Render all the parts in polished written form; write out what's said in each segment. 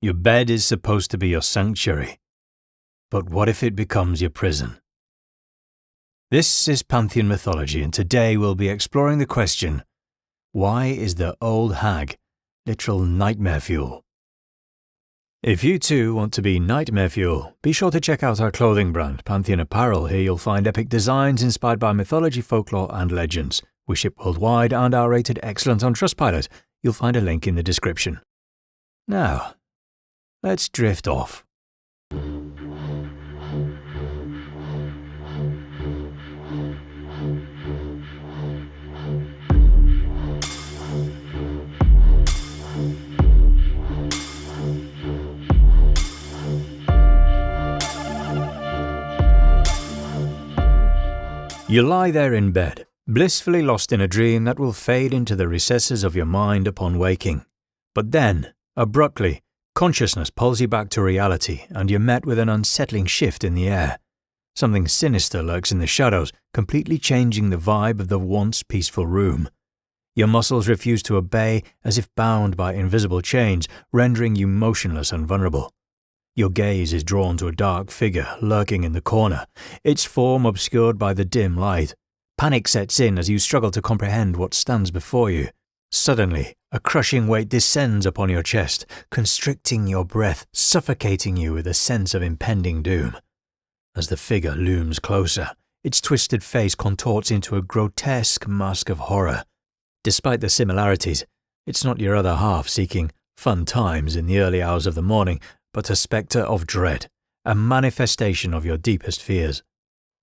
Your bed is supposed to be your sanctuary, but what if it becomes your prison? This is Pantheon mythology, and today we'll be exploring the question, why is the Old Hag literal nightmare fuel? If you too want to be nightmare fuel, be sure to check out our clothing brand, Pantheon Apparel. Here you'll find epic designs inspired by mythology, folklore and legends. We ship worldwide and are rated excellent on Trustpilot. You'll find a link in the description. Now, let's drift off. You lie there in bed, blissfully lost in a dream that will fade into the recesses of your mind upon waking. But then, abruptly, consciousness pulls you back to reality and you're met with an unsettling shift in the air. Something sinister lurks in the shadows, completely changing the vibe of the once peaceful room. Your muscles refuse to obey, as if bound by invisible chains, rendering you motionless and vulnerable. Your gaze is drawn to a dark figure lurking in the corner, its form obscured by the dim light. Panic sets in as you struggle to comprehend what stands before you. Suddenly, a crushing weight descends upon your chest, constricting your breath, suffocating you with a sense of impending doom. As the figure looms closer, its twisted face contorts into a grotesque mask of horror. Despite the similarities, it's not your other half seeking fun times in the early hours of the morning, but a spectre of dread, a manifestation of your deepest fears.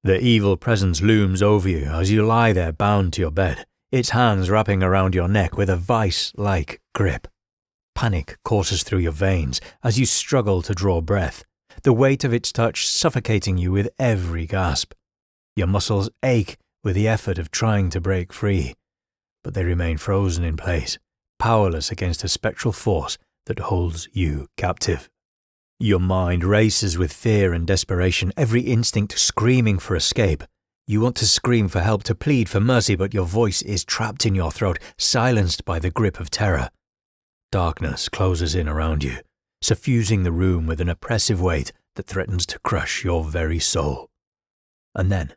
The evil presence looms over you as you lie there bound to your bed, its hands wrapping around your neck with a vice-like grip. Panic courses through your veins as you struggle to draw breath, the weight of its touch suffocating you with every gasp. Your muscles ache with the effort of trying to break free, but they remain frozen in place, powerless against a spectral force that holds you captive. Your mind races with fear and desperation, every instinct screaming for escape. You want to scream for help, to plead for mercy, but your voice is trapped in your throat, silenced by the grip of terror. Darkness closes in around you, suffusing the room with an oppressive weight that threatens to crush your very soul. And then,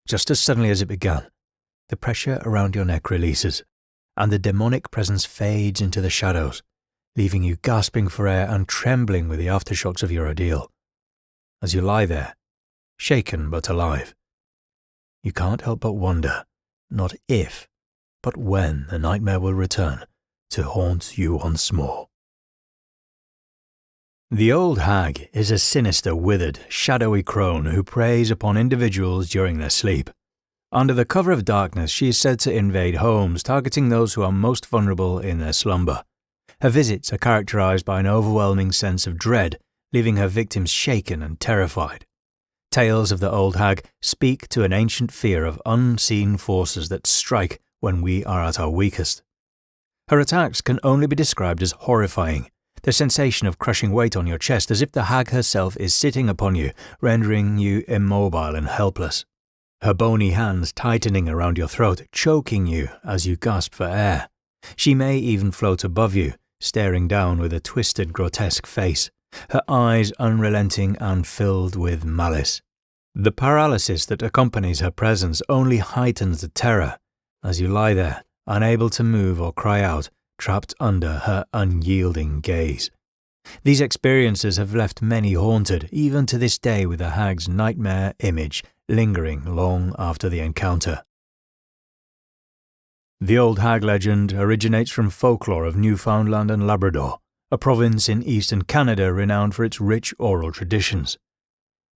just as suddenly as it began, the pressure around your neck releases, and the demonic presence fades into the shadows, leaving you gasping for air and trembling with the aftershocks of your ordeal. As you lie there, shaken but alive, you can't help but wonder, not if, but when the nightmare will return to haunt you once more. The Old Hag is a sinister, withered, shadowy crone who preys upon individuals during their sleep. Under the cover of darkness, she is said to invade homes, targeting those who are most vulnerable in their slumber. Her visits are characterized by an overwhelming sense of dread, leaving her victims shaken and terrified. Tales of the Old Hag speak to an ancient fear of unseen forces that strike when we are at our weakest. Her attacks can only be described as horrifying, the sensation of crushing weight on your chest as if the hag herself is sitting upon you, rendering you immobile and helpless. Her bony hands tightening around your throat, choking you as you gasp for air. She may even float above you, staring down with a twisted, grotesque face, her eyes unrelenting and filled with malice. The paralysis that accompanies her presence only heightens the terror as you lie there, unable to move or cry out, trapped under her unyielding gaze. These experiences have left many haunted, even to this day, with the hag's nightmare image lingering long after the encounter. The Old Hag legend originates from folklore of Newfoundland and Labrador, a province in eastern Canada renowned for its rich oral traditions.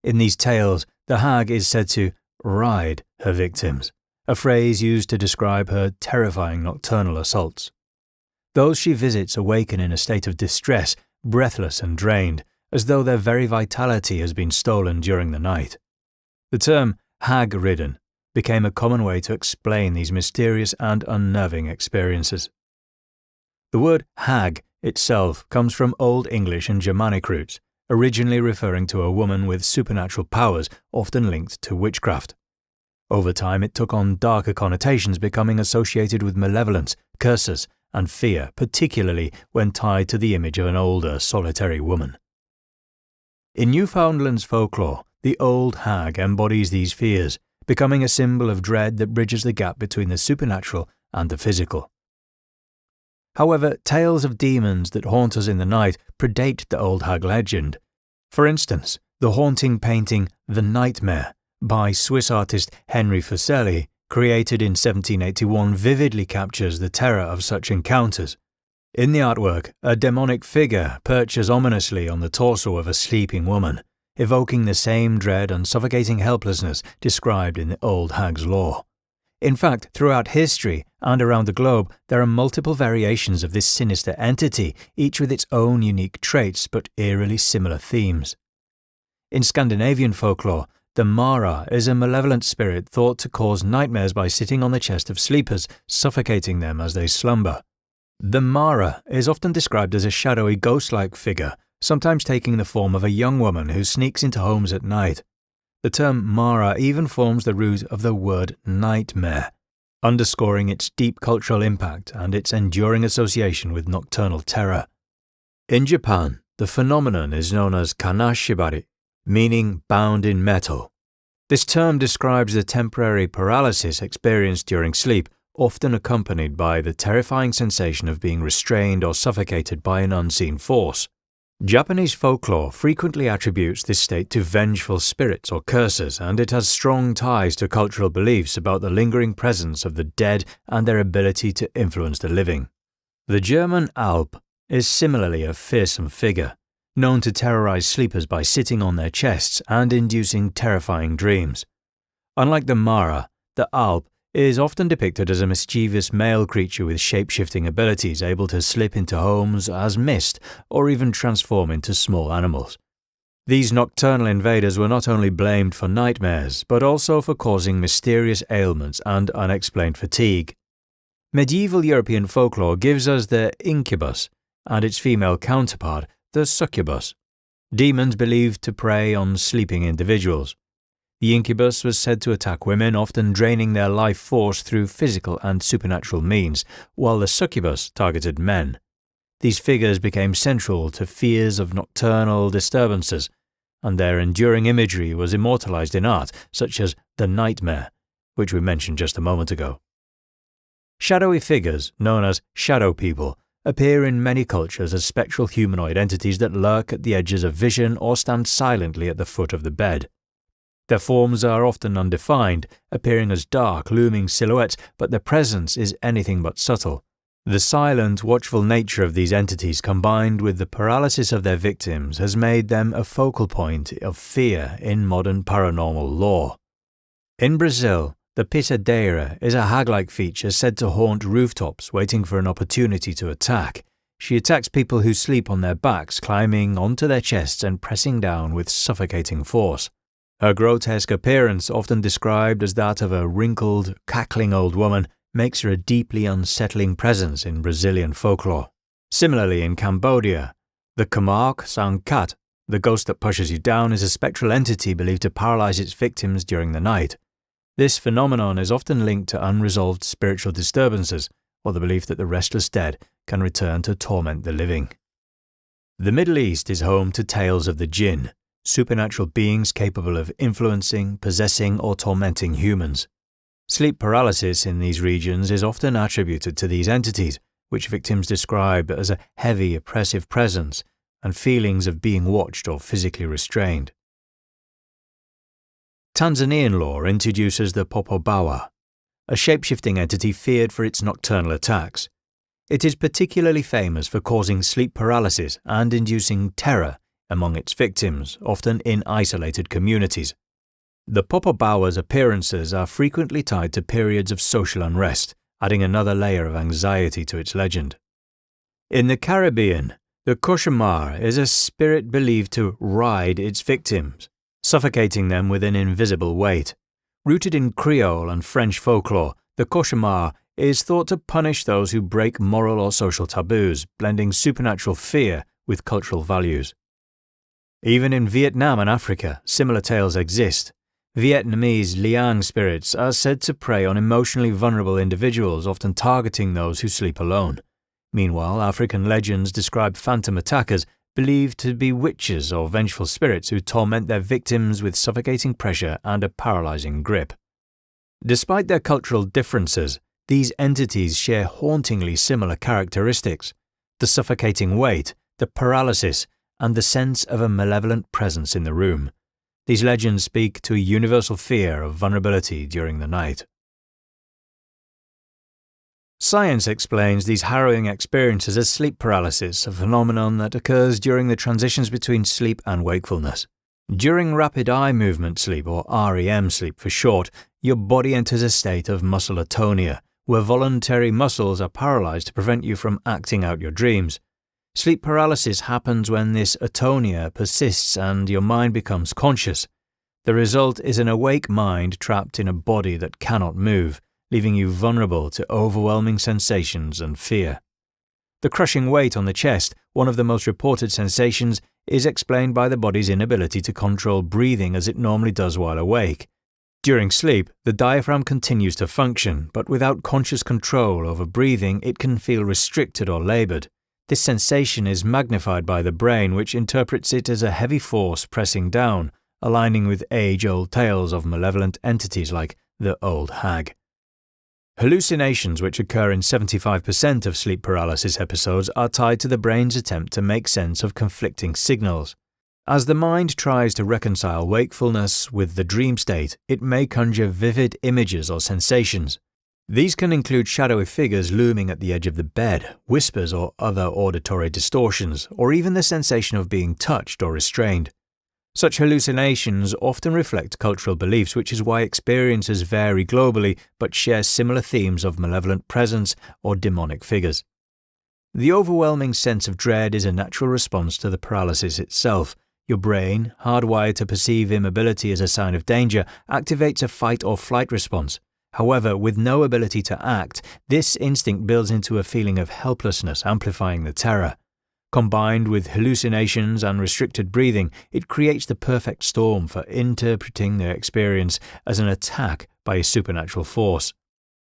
In these tales, the hag is said to ride her victims, a phrase used to describe her terrifying nocturnal assaults. Those she visits awaken in a state of distress, breathless and drained, as though their very vitality has been stolen during the night. The term hag-ridden became a common way to explain these mysterious and unnerving experiences. The word hag itself comes from Old English and Germanic roots, originally referring to a woman with supernatural powers often linked to witchcraft. Over time it took on darker connotations, becoming associated with malevolence, curses, and fear, particularly when tied to the image of an older, solitary woman. In Newfoundland's folklore, the Old Hag embodies these fears, becoming a symbol of dread that bridges the gap between the supernatural and the physical. However, tales of demons that haunt us in the night predate the Old Hag legend. For instance, the haunting painting The Nightmare by Swiss artist Henry Fuseli, created in 1781, vividly captures the terror of such encounters. In the artwork, a demonic figure perches ominously on the torso of a sleeping woman, evoking the same dread and suffocating helplessness described in the Old Hag's lore. In fact, throughout history and around the globe, there are multiple variations of this sinister entity, each with its own unique traits but eerily similar themes. In Scandinavian folklore, the Mara is a malevolent spirit thought to cause nightmares by sitting on the chest of sleepers, suffocating them as they slumber. The Mara is often described as a shadowy ghost-like figure, sometimes taking the form of a young woman who sneaks into homes at night. The term Mara even forms the root of the word nightmare, underscoring its deep cultural impact and its enduring association with nocturnal terror. In Japan, the phenomenon is known as kanashibari, meaning bound in metal. This term describes the temporary paralysis experienced during sleep, often accompanied by the terrifying sensation of being restrained or suffocated by an unseen force. Japanese folklore frequently attributes this state to vengeful spirits or curses, and it has strong ties to cultural beliefs about the lingering presence of the dead and their ability to influence the living. The German Alp is similarly a fearsome figure, known to terrorize sleepers by sitting on their chests and inducing terrifying dreams. Unlike the Mara, the Alp is often depicted as a mischievous male creature with shape-shifting abilities, able to slip into homes as mist or even transform into small animals. These nocturnal invaders were not only blamed for nightmares, but also for causing mysterious ailments and unexplained fatigue. Medieval European folklore gives us the incubus and its female counterpart, the succubus, demons believed to prey on sleeping individuals. The incubus was said to attack women, often draining their life force through physical and supernatural means, while the succubus targeted men. These figures became central to fears of nocturnal disturbances, and their enduring imagery was immortalized in art, such as the nightmare, which we mentioned just a moment ago. Shadowy figures, known as shadow people, appear in many cultures as spectral humanoid entities that lurk at the edges of vision or stand silently at the foot of the bed. Their forms are often undefined, appearing as dark, looming silhouettes, but their presence is anything but subtle. The silent, watchful nature of these entities, combined with the paralysis of their victims, has made them a focal point of fear in modern paranormal lore. In Brazil, the pisadeira is a hag-like feature said to haunt rooftops, waiting for an opportunity to attack. She attacks people who sleep on their backs, climbing onto their chests and pressing down with suffocating force. Her grotesque appearance, often described as that of a wrinkled, cackling old woman, makes her a deeply unsettling presence in Brazilian folklore. Similarly, in Cambodia, the Kamak Sangkat, the ghost that pushes you down, is a spectral entity believed to paralyze its victims during the night. This phenomenon is often linked to unresolved spiritual disturbances, or the belief that the restless dead can return to torment the living. The Middle East is home to tales of the jinn, supernatural beings capable of influencing, possessing, or tormenting humans. Sleep paralysis in these regions is often attributed to these entities, which victims describe as a heavy, oppressive presence and feelings of being watched or physically restrained. Tanzanian lore introduces the popobawa, a shape-shifting entity feared for its nocturnal attacks. It is particularly famous for causing sleep paralysis and inducing terror among its victims, often in isolated communities. The popobawa's appearances are frequently tied to periods of social unrest, adding another layer of anxiety to its legend. In the Caribbean, the cauchemar is a spirit believed to ride its victims, suffocating them with an invisible weight. Rooted in Creole and French folklore, the cauchemar is thought to punish those who break moral or social taboos, blending supernatural fear with cultural values. Even in Vietnam and Africa, similar tales exist. Vietnamese liang spirits are said to prey on emotionally vulnerable individuals, often targeting those who sleep alone. Meanwhile, African legends describe phantom attackers believed to be witches or vengeful spirits who torment their victims with suffocating pressure and a paralyzing grip. Despite their cultural differences, these entities share hauntingly similar characteristics: the suffocating weight, the paralysis, and the sense of a malevolent presence in the room. These legends speak to a universal fear of vulnerability during the night. Science explains these harrowing experiences as sleep paralysis, a phenomenon that occurs during the transitions between sleep and wakefulness. During rapid eye movement sleep, or REM sleep for short, your body enters a state of muscle atonia, where voluntary muscles are paralyzed to prevent you from acting out your dreams. Sleep paralysis happens when this atonia persists and your mind becomes conscious. The result is an awake mind trapped in a body that cannot move, leaving you vulnerable to overwhelming sensations and fear. The crushing weight on the chest, one of the most reported sensations, is explained by the body's inability to control breathing as it normally does while awake. During sleep, the diaphragm continues to function, but without conscious control over breathing, it can feel restricted or labored. This sensation is magnified by the brain, which interprets it as a heavy force pressing down, aligning with age-old tales of malevolent entities like the Old Hag. Hallucinations, which occur in 75% of sleep paralysis episodes, are tied to the brain's attempt to make sense of conflicting signals. As the mind tries to reconcile wakefulness with the dream state, it may conjure vivid images or sensations. These can include shadowy figures looming at the edge of the bed, whispers or other auditory distortions, or even the sensation of being touched or restrained. Such hallucinations often reflect cultural beliefs, which is why experiences vary globally but share similar themes of malevolent presence or demonic figures. The overwhelming sense of dread is a natural response to the paralysis itself. Your brain, hardwired to perceive immobility as a sign of danger, activates a fight or flight response. However, with no ability to act, this instinct builds into a feeling of helplessness, amplifying the terror. Combined with hallucinations and restricted breathing, it creates the perfect storm for interpreting the experience as an attack by a supernatural force.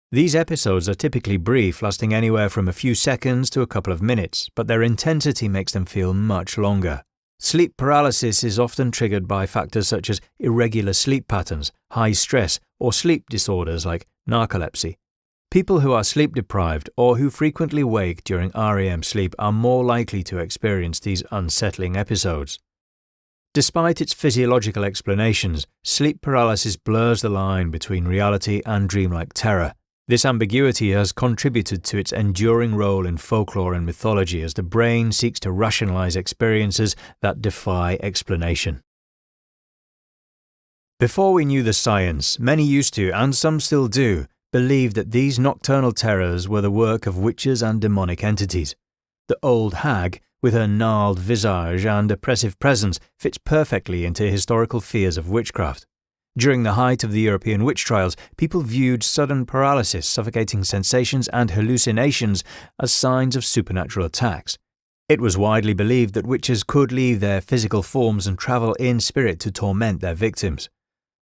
These episodes are typically brief, lasting anywhere from a few seconds to a couple of minutes, but their intensity makes them feel much longer. Sleep paralysis is often triggered by factors such as irregular sleep patterns, high stress, or sleep disorders like narcolepsy. People who are sleep deprived or who frequently wake during REM sleep are more likely to experience these unsettling episodes. Despite its physiological explanations, sleep paralysis blurs the line between reality and dreamlike terror. This ambiguity has contributed to its enduring role in folklore and mythology as the brain seeks to rationalize experiences that defy explanation. Before we knew the science, many used to, and some still do, believe that these nocturnal terrors were the work of witches and demonic entities. The Old Hag, with her gnarled visage and oppressive presence, fits perfectly into historical fears of witchcraft. During the height of the European witch trials, people viewed sudden paralysis, suffocating sensations, and hallucinations as signs of supernatural attacks. It was widely believed that witches could leave their physical forms and travel in spirit to torment their victims.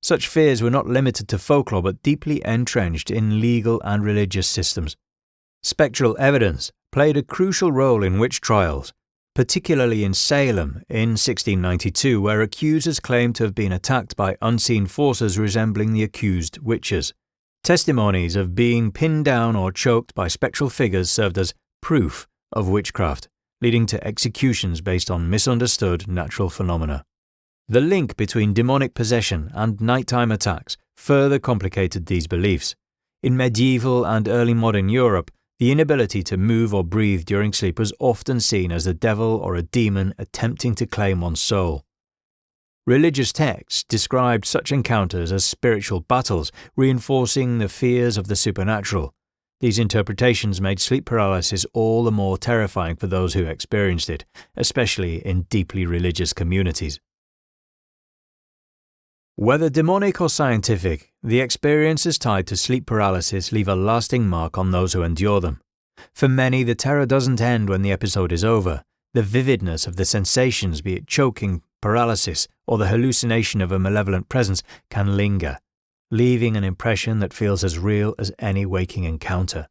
Such fears were not limited to folklore but deeply entrenched in legal and religious systems. Spectral evidence played a crucial role in witch trials, particularly in Salem in 1692, where accusers claimed to have been attacked by unseen forces resembling the accused witches. Testimonies of being pinned down or choked by spectral figures served as proof of witchcraft, leading to executions based on misunderstood natural phenomena. The link between demonic possession and nighttime attacks further complicated these beliefs. In medieval and early modern Europe, the inability to move or breathe during sleep was often seen as the devil or a demon attempting to claim one's soul. Religious texts described such encounters as spiritual battles, reinforcing the fears of the supernatural. These interpretations made sleep paralysis all the more terrifying for those who experienced it, especially in deeply religious communities. Whether demonic or scientific, the experiences tied to sleep paralysis leave a lasting mark on those who endure them. For many, the terror doesn't end when the episode is over. The vividness of the sensations, be it choking, paralysis, or the hallucination of a malevolent presence, can linger, leaving an impression that feels as real as any waking encounter.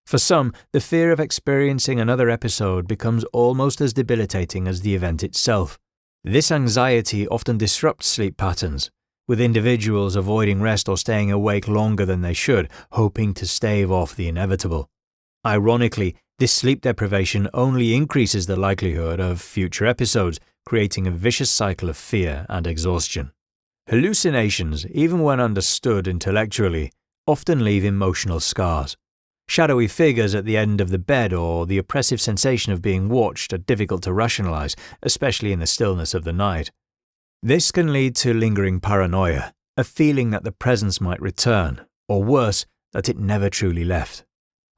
For some, the fear of experiencing another episode becomes almost as debilitating as the event itself. This anxiety often disrupts sleep patterns, with individuals avoiding rest or staying awake longer than they should, hoping to stave off the inevitable. Ironically, this sleep deprivation only increases the likelihood of future episodes, creating a vicious cycle of fear and exhaustion. Hallucinations, even when understood intellectually, often leave emotional scars. Shadowy figures at the end of the bed or the oppressive sensation of being watched are difficult to rationalize, especially in the stillness of the night. This can lead to lingering paranoia, a feeling that the presence might return, or worse, that it never truly left.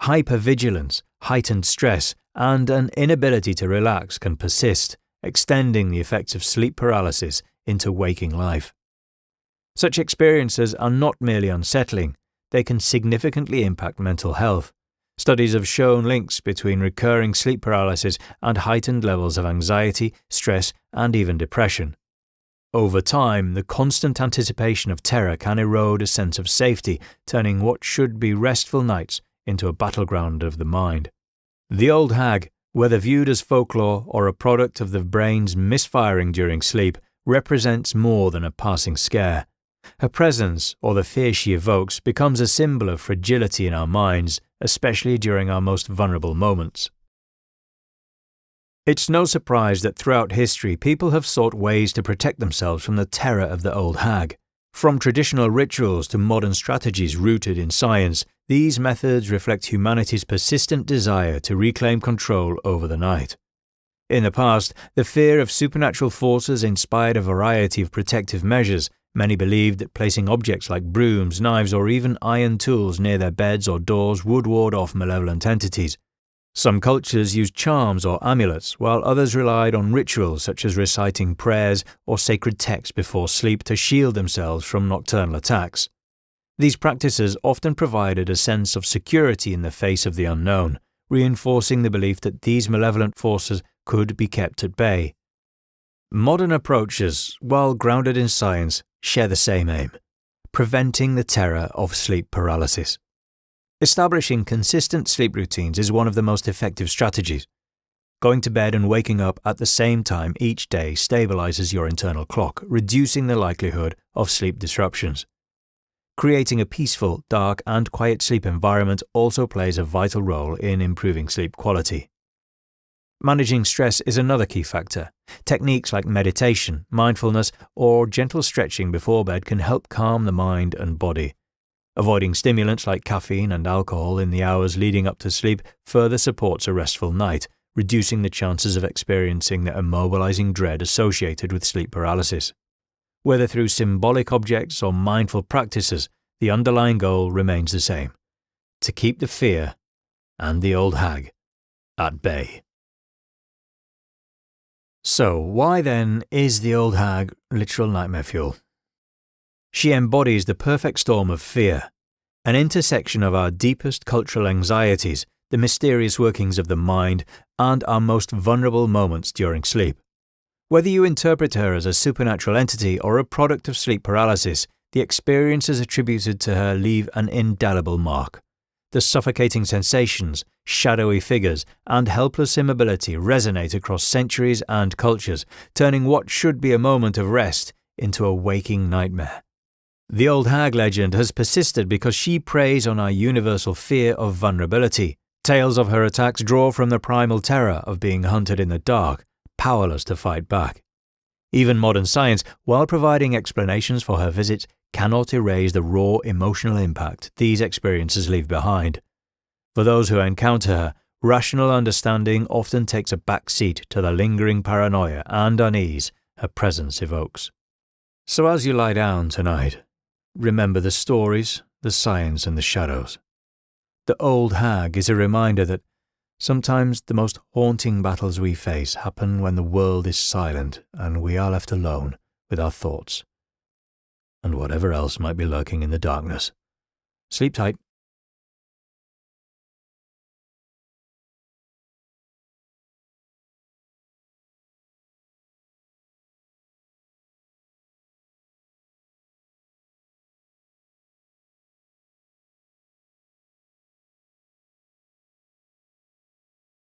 Hypervigilance, heightened stress, and an inability to relax can persist, extending the effects of sleep paralysis into waking life. Such experiences are not merely unsettling, they can significantly impact mental health. Studies have shown links between recurring sleep paralysis and heightened levels of anxiety, stress, and even depression. Over time, the constant anticipation of terror can erode a sense of safety, turning what should be restful nights into a battleground of the mind. The Old Hag, whether viewed as folklore or a product of the brain's misfiring during sleep, represents more than a passing scare. Her presence, or the fear she evokes, becomes a symbol of fragility in our minds, especially during our most vulnerable moments. It's no surprise that throughout history people have sought ways to protect themselves from the terror of the Old Hag. From traditional rituals to modern strategies rooted in science, these methods reflect humanity's persistent desire to reclaim control over the night. In the past, the fear of supernatural forces inspired a variety of protective measures. Many believed that placing objects like brooms, knives, or even iron tools near their beds or doors would ward off malevolent entities. Some cultures used charms or amulets, while others relied on rituals such as reciting prayers or sacred texts before sleep to shield themselves from nocturnal attacks. These practices often provided a sense of security in the face of the unknown, reinforcing the belief that these malevolent forces could be kept at bay. Modern approaches, while grounded in science, share the same aim: preventing the terror of sleep paralysis. Establishing consistent sleep routines is one of the most effective strategies. Going to bed and waking up at the same time each day stabilizes your internal clock, reducing the likelihood of sleep disruptions. Creating a peaceful, dark, and quiet sleep environment also plays a vital role in improving sleep quality. Managing stress is another key factor. Techniques like meditation, mindfulness, or gentle stretching before bed can help calm the mind and body. Avoiding stimulants like caffeine and alcohol in the hours leading up to sleep further supports a restful night, reducing the chances of experiencing the immobilizing dread associated with sleep paralysis. Whether through symbolic objects or mindful practices, the underlying goal remains the same: to keep the fear and the Old Hag at bay. So, why then is the Old Hag literal nightmare fuel? She embodies the perfect storm of fear, an intersection of our deepest cultural anxieties, the mysterious workings of the mind, and our most vulnerable moments during sleep. Whether you interpret her as a supernatural entity or a product of sleep paralysis, the experiences attributed to her leave an indelible mark. The suffocating sensations, shadowy figures, and helpless immobility resonate across centuries and cultures, turning what should be a moment of rest into a waking nightmare. The Old Hag legend has persisted because she preys on our universal fear of vulnerability. Tales of her attacks draw from the primal terror of being hunted in the dark, powerless to fight back. Even modern science, while providing explanations for her visits, cannot erase the raw emotional impact these experiences leave behind. For those who encounter her, rational understanding often takes a back seat to the lingering paranoia and unease her presence evokes. So as you lie down tonight, remember the stories, the science, and the shadows. The Old Hag is a reminder that sometimes the most haunting battles we face happen when the world is silent and we are left alone with our thoughts and whatever else might be lurking in the darkness. Sleep tight.